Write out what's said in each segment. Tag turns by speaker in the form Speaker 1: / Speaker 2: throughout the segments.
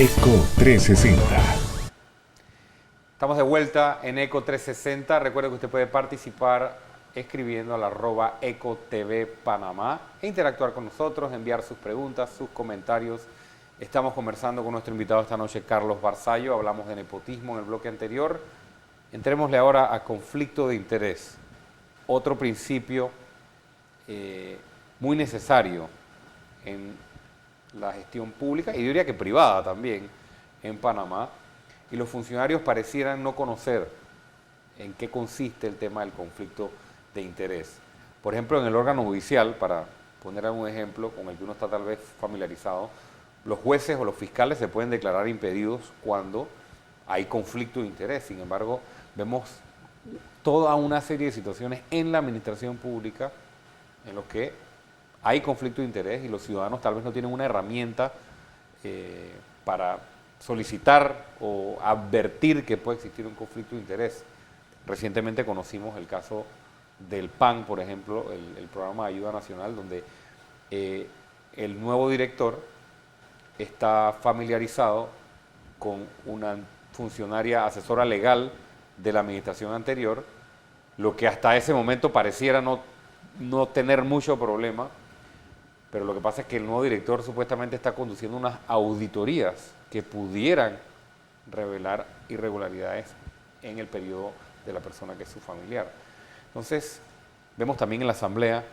Speaker 1: Eco 360.
Speaker 2: Estamos de vuelta en Eco 360. Recuerde que usted puede participar escribiendo al @EcoTVPanamá e interactuar con nosotros, enviar sus preguntas, sus comentarios. Estamos conversando con nuestro invitado esta noche, Carlos Barzallo. Hablamos de nepotismo en el bloque anterior. Entrémosle ahora a conflicto de interés. Otro principio muy necesario en la gestión pública y diría que privada también en Panamá. Y los funcionarios parecieran no conocer en qué consiste el tema del conflicto de interés. Por ejemplo, en el órgano judicial, para poner algún ejemplo con el que uno está tal vez familiarizado, los jueces o los fiscales se pueden declarar impedidos cuando hay conflicto de interés. Sin embargo, vemos toda una serie de situaciones en la administración pública en los que hay conflicto de interés y los ciudadanos tal vez no tienen una herramienta para solicitar o advertir que puede existir un conflicto de interés. Recientemente conocimos el caso del PAN, por ejemplo, el Programa de Ayuda Nacional, donde el nuevo director está familiarizado con una funcionaria asesora legal de la administración anterior, lo que hasta ese momento pareciera no tener mucho problema, pero lo que pasa es que el nuevo director supuestamente está conduciendo unas auditorías que pudieran revelar irregularidades en el periodo de la persona que es su familiar. Entonces, vemos también en la Asamblea,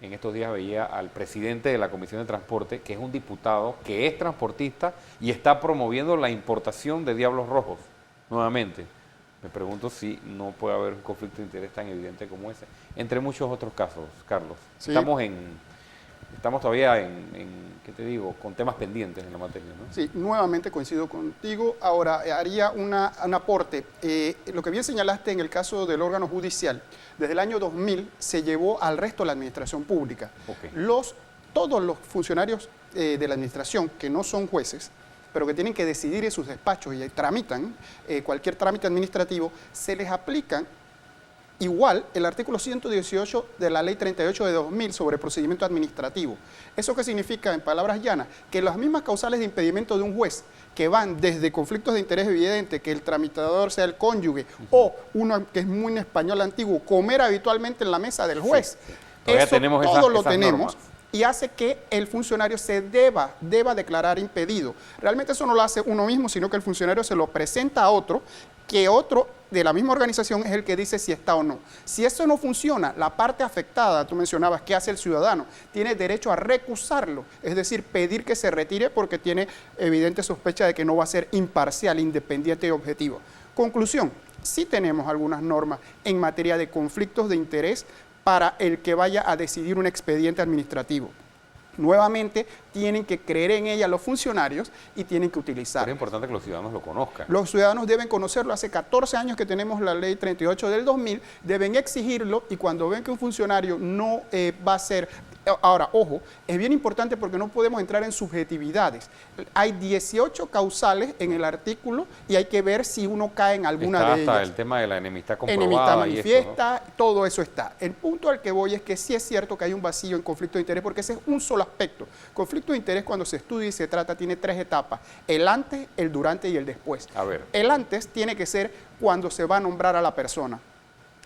Speaker 2: en estos días veía al presidente de la Comisión de Transporte, que es un diputado, que es transportista y está promoviendo la importación de diablos rojos, nuevamente. Me pregunto si no puede haber un conflicto de interés tan evidente como ese, entre muchos otros casos, Carlos. Sí. Estamos todavía ¿qué te digo?, con temas pendientes en la materia, ¿no?
Speaker 3: Sí, nuevamente coincido contigo. Ahora, haría un aporte. Lo que bien señalaste en el caso del órgano judicial, desde el año 2000 se llevó al resto de la administración pública. Okay. Todos los funcionarios de la administración que no son jueces, pero que tienen que decidir en sus despachos y tramitan cualquier trámite administrativo, se les aplican igual el artículo 118 de la Ley 38 de 2000 sobre procedimiento administrativo. ¿Eso qué significa en palabras llanas? Que las mismas causales de impedimento de un juez, que van desde conflictos de interés evidente, que el tramitador sea el cónyuge, o uno que es muy en español antiguo, comer habitualmente en la mesa del juez. Sí.
Speaker 2: Todavía
Speaker 3: eso
Speaker 2: tenemos
Speaker 3: todo lo
Speaker 2: esas
Speaker 3: tenemos.
Speaker 2: Normas.
Speaker 3: Y hace que el funcionario se deba declarar impedido. Realmente eso no lo hace uno mismo, sino que el funcionario se lo presenta a otro, que otro de la misma organización es el que dice si está o no. Si eso no funciona, la parte afectada, tú mencionabas, ¿qué hace el ciudadano? Tiene derecho a recusarlo, es decir, pedir que se retire porque tiene evidente sospecha de que no va a ser imparcial, independiente y objetivo. Conclusión, sí tenemos algunas normas en materia de conflictos de interés para el que vaya a decidir un expediente administrativo. Nuevamente, tienen que creer en ella los funcionarios y tienen que utilizarla.
Speaker 2: Pero es importante que los ciudadanos lo conozcan.
Speaker 3: Los ciudadanos deben conocerlo. Hace 14 años que tenemos la Ley 38 del 2000, deben exigirlo y cuando ven que un funcionario no va a ser... Ahora, ojo, es bien importante porque no podemos entrar en subjetividades. Hay 18 causales en el artículo y hay que ver si uno cae en alguna de ellas.
Speaker 2: Hasta el tema de la enemistad comprobada.
Speaker 3: Enemistad manifiesta, y esto, ¿no? Todo eso está. El punto al que voy es que sí es cierto que hay un vacío en conflicto de interés porque ese es un solo aspecto. Conflicto de interés cuando se estudia y se trata tiene 3 etapas. El antes, el durante y el después.
Speaker 2: A ver.
Speaker 3: El antes tiene que ser cuando se va a nombrar a la persona.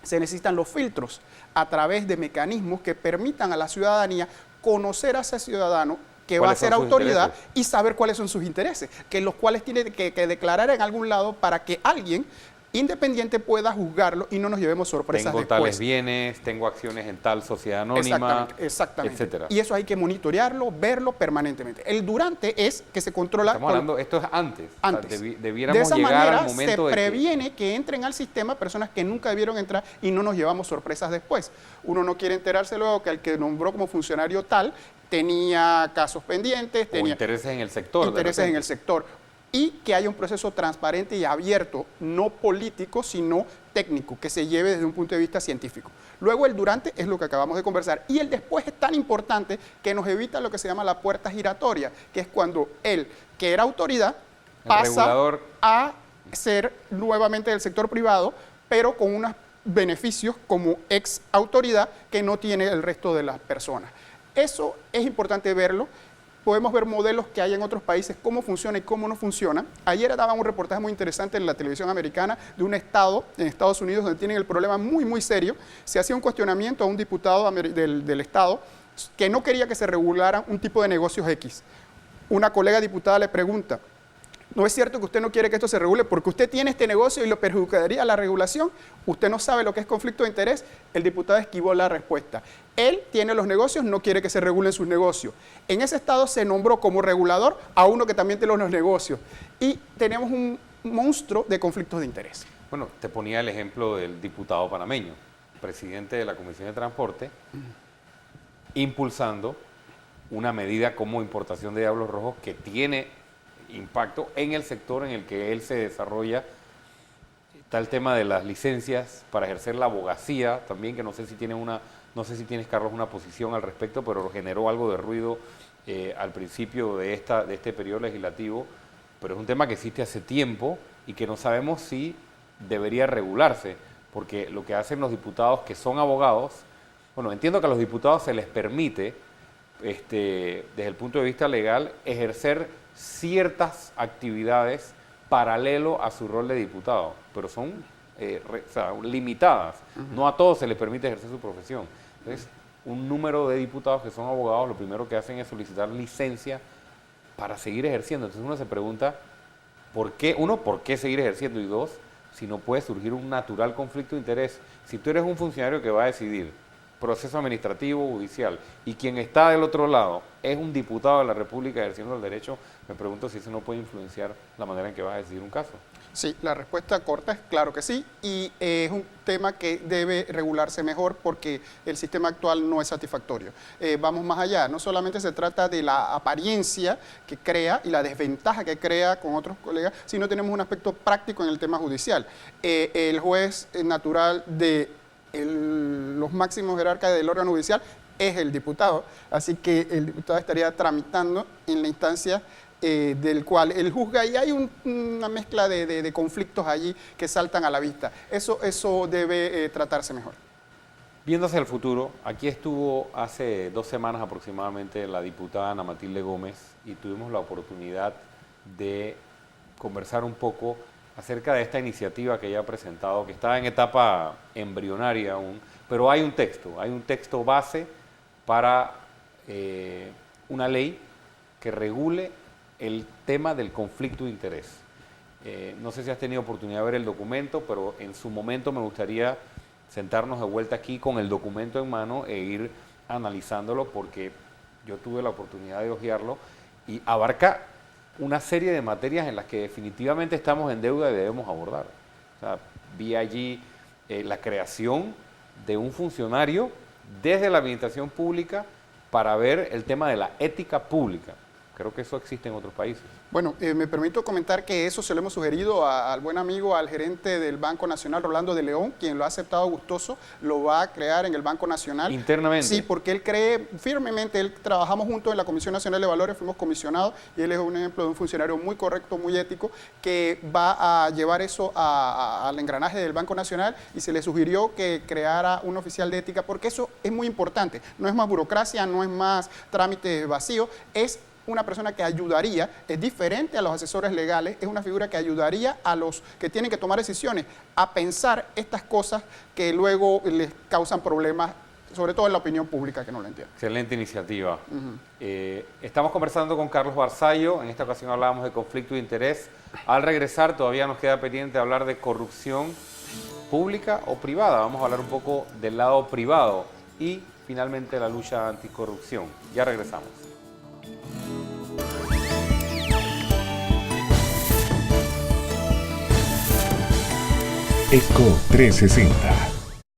Speaker 3: Se necesitan los filtros a través de mecanismos que permitan a la ciudadanía conocer a ese ciudadano que va a ser autoridad y saber cuáles son sus intereses, que los cuales tiene que declarar en algún lado para que alguien independiente pueda juzgarlo y no nos llevemos sorpresas
Speaker 2: después. Tengo tales bienes, tengo acciones en tal sociedad anónima,
Speaker 3: exactamente.
Speaker 2: Etcétera.
Speaker 3: Y eso hay que monitorearlo, verlo permanentemente. El durante es que se controla...
Speaker 2: Estamos hablando, esto es antes.
Speaker 3: Antes.
Speaker 2: O sea, debiéramos
Speaker 3: de esa
Speaker 2: llegar
Speaker 3: manera
Speaker 2: al momento
Speaker 3: se previene que entren al sistema personas que nunca debieron entrar y no nos llevamos sorpresas después. Uno no quiere enterarse luego que el que nombró como funcionario tal tenía casos pendientes, tenía
Speaker 2: intereses en el sector.
Speaker 3: Intereses en el sector. Y que haya un proceso transparente y abierto, no político, sino técnico, que se lleve desde un punto de vista científico. Luego el durante es lo que acabamos de conversar. Y el después es tan importante que nos evita lo que se llama la puerta giratoria, que es cuando él, que era autoridad, pasa a ser nuevamente del sector privado, pero con unos beneficios como ex autoridad que no tiene el resto de las personas. Eso es importante verlo. podemos ver modelos que hay en otros países, cómo funciona y cómo no funciona. Ayer daba un reportaje muy interesante en la televisión americana de un estado en Estados Unidos donde tienen el problema muy, muy serio. Se hacía un cuestionamiento a un diputado del estado que no quería que se regulara un tipo de negocios X. Una colega diputada le pregunta, ¿no es cierto que usted no quiere que esto se regule porque usted tiene este negocio y lo perjudicaría la regulación? ¿Usted no sabe lo que es conflicto de interés? El diputado esquivó la respuesta. Él tiene los negocios, no quiere que se regulen sus negocios. En ese estado se nombró como regulador a uno que también tiene los negocios. Y tenemos un monstruo de conflictos de interés.
Speaker 2: Bueno, te ponía el ejemplo del diputado panameño, presidente de la Comisión de Transporte, impulsando una medida como importación de diablos rojos que tiene impacto en el sector en el que él se desarrolla. Está el tema de las licencias para ejercer la abogacía, también que no sé si tienes, Carlos, una posición al respecto, pero generó algo de ruido al principio de este periodo legislativo, pero es un tema que existe hace tiempo y que no sabemos si debería regularse, porque lo que hacen los diputados que son abogados, bueno, entiendo que a los diputados se les permite, desde el punto de vista legal, ejercer ciertas actividades paralelo a su rol de diputado, pero son limitadas. No a todos se les permite ejercer su profesión. Entonces, un número de diputados que son abogados, lo primero que hacen es solicitar licencia para seguir ejerciendo. Entonces uno se pregunta, ¿por qué seguir ejerciendo? Y dos, si no puede surgir un natural conflicto de interés. Si tú eres un funcionario que va a decidir proceso administrativo, judicial, y quien está del otro lado es un diputado de la República ejerciendo el derecho, me pregunto si eso no puede influenciar la manera en que vas a decidir un caso.
Speaker 3: Sí, la respuesta corta es claro que sí, y es un tema que debe regularse mejor porque el sistema actual no es satisfactorio. Vamos más allá, no solamente se trata de la apariencia que crea y la desventaja que crea con otros colegas, sino tenemos un aspecto práctico en el tema judicial. El juez natural de los máximos jerarcas del órgano judicial es el diputado, así que el diputado estaría tramitando en la instancia del cual él juzga, y hay una mezcla de conflictos allí que saltan a la vista. Eso debe tratarse mejor.
Speaker 2: Viendo hacia el futuro, aquí estuvo hace 2 semanas aproximadamente la diputada Ana Matilde Gómez y tuvimos la oportunidad de conversar un poco acerca de esta iniciativa que ella ha presentado, que está en etapa embrionaria aún, pero hay un texto base para una ley que regule el tema del conflicto de interés. No sé si has tenido oportunidad de ver el documento, pero en su momento me gustaría sentarnos de vuelta aquí con el documento en mano e ir analizándolo, porque yo tuve la oportunidad de hojearlo y abarca una serie de materias en las que definitivamente estamos en deuda y debemos abordar. O sea, vi allí la creación de un funcionario desde la administración pública para ver el tema de la ética pública. Creo que eso existe en otros países.
Speaker 3: Bueno, me permito comentar que eso se lo hemos sugerido al buen amigo, al gerente del Banco Nacional, Rolando de León, quien lo ha aceptado gustoso, lo va a crear en el Banco Nacional.
Speaker 2: ¿Internamente?
Speaker 3: Sí, porque él cree firmemente, trabajamos juntos en la Comisión Nacional de Valores, fuimos comisionados, y él es un ejemplo de un funcionario muy correcto, muy ético, que va a llevar eso al engranaje del Banco Nacional, y se le sugirió que creara un oficial de ética, porque eso es muy importante. No es más burocracia, no es más trámite vacío, es una persona que ayudaría, es diferente a los asesores legales, es una figura que ayudaría a los que tienen que tomar decisiones a pensar estas cosas que luego les causan problemas, sobre todo en la opinión pública, que no lo entiende.
Speaker 2: Excelente iniciativa. Estamos conversando con Carlos Barzallo, en esta ocasión hablábamos de conflicto de interés. Al regresar todavía nos queda pendiente hablar de corrupción pública o privada. Vamos a hablar un poco del lado privado y finalmente la lucha anticorrupción. Ya regresamos.
Speaker 1: ECO 360.